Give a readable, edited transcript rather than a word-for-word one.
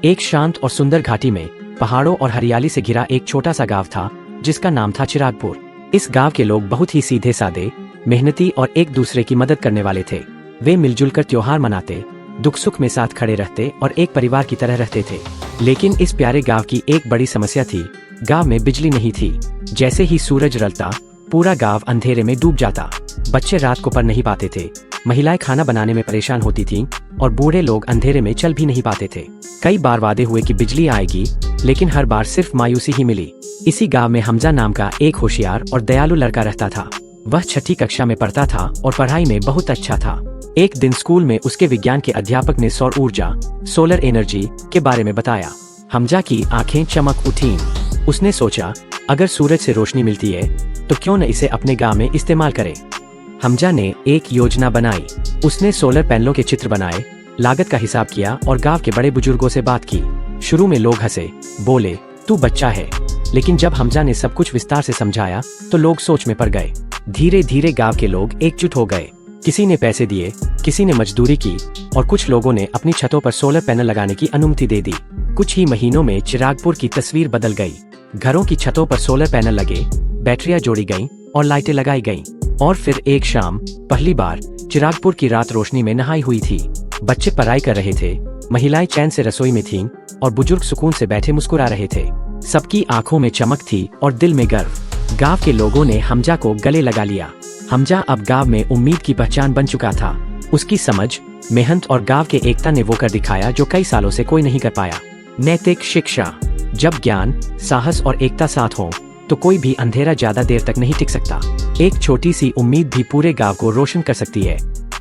एक शांत और सुंदर घाटी में पहाड़ों और हरियाली से घिरा एक छोटा सा गांव था जिसका नाम था चिरागपुर। इस गांव के लोग बहुत ही सीधे साधे, मेहनती और एक दूसरे की मदद करने वाले थे। वे मिलजुल कर त्योहार मनाते, दुख सुख में साथ खड़े रहते और एक परिवार की तरह रहते थे। लेकिन इस प्यारे गांव की एक बड़ी समस्या थी, गांव में बिजली नहीं थी। जैसे ही सूरज ढलता पूरा गांव अंधेरे में डूब जाता। बच्चे रात को पढ़ नहीं पाते थे, महिलाएं खाना बनाने में परेशान होती थीं और बूढ़े लोग अंधेरे में चल भी नहीं पाते थे। कई बार वादे हुए कि बिजली आएगी, लेकिन हर बार सिर्फ मायूसी ही मिली। इसी गांव में हमजा नाम का एक होशियार और दयालु लड़का रहता था। वह 6ठी कक्षा में पढ़ता था और पढ़ाई में बहुत अच्छा था। एक दिन स्कूल में उसके विज्ञान के अध्यापक ने सौर ऊर्जा, सोलर एनर्जी के बारे में बताया। हमजा की आंखें चमक उठीं। उसने सोचा, अगर सूरज से रोशनी मिलती है तो क्यों न इसे अपने गांव में इस्तेमाल करें। हमजा ने एक योजना बनाई। उसने सोलर पैनलों के चित्र बनाए, लागत का हिसाब किया और गांव के बड़े बुजुर्गों से बात की। शुरू में लोग हंसे, बोले तू बच्चा है, लेकिन जब हमजा ने सब कुछ विस्तार से समझाया तो लोग सोच में पड़ गए। धीरे धीरे गांव के लोग एकजुट हो गए। किसी ने पैसे दिए, किसी ने मजदूरी की और कुछ लोगों ने अपनी छतों पर सोलर पैनल लगाने की अनुमति दे दी। कुछ ही महीनों में चिरागपुर की तस्वीर बदल गई। घरों की छतों पर सोलर पैनल लगे, बैटरियां जोड़ी गईं और लाइटें लगाई गईं। और फिर एक शाम पहली बार चिरागपुर की रात रोशनी में नहाई हुई थी। बच्चे पढ़ाई कर रहे थे, महिलाएं चैन से रसोई में थीं और बुजुर्ग सुकून से बैठे मुस्कुरा रहे थे। सबकी आंखों में चमक थी और दिल में गर्व। गांव के लोगों ने हमजा को गले लगा लिया। हमजा अब गांव में उम्मीद की पहचान बन चुका था। उसकी समझ, मेहनत और गांव के एकता ने वो कर दिखाया जो कई सालों से कोई नहीं कर पाया। नैतिक शिक्षा। जब ज्ञान, साहस और एकता साथ हो तो कोई भी अंधेरा ज्यादा देर तक नहीं टिक सकता। एक छोटी सी उम्मीद भी पूरे गांव को रोशन कर सकती है।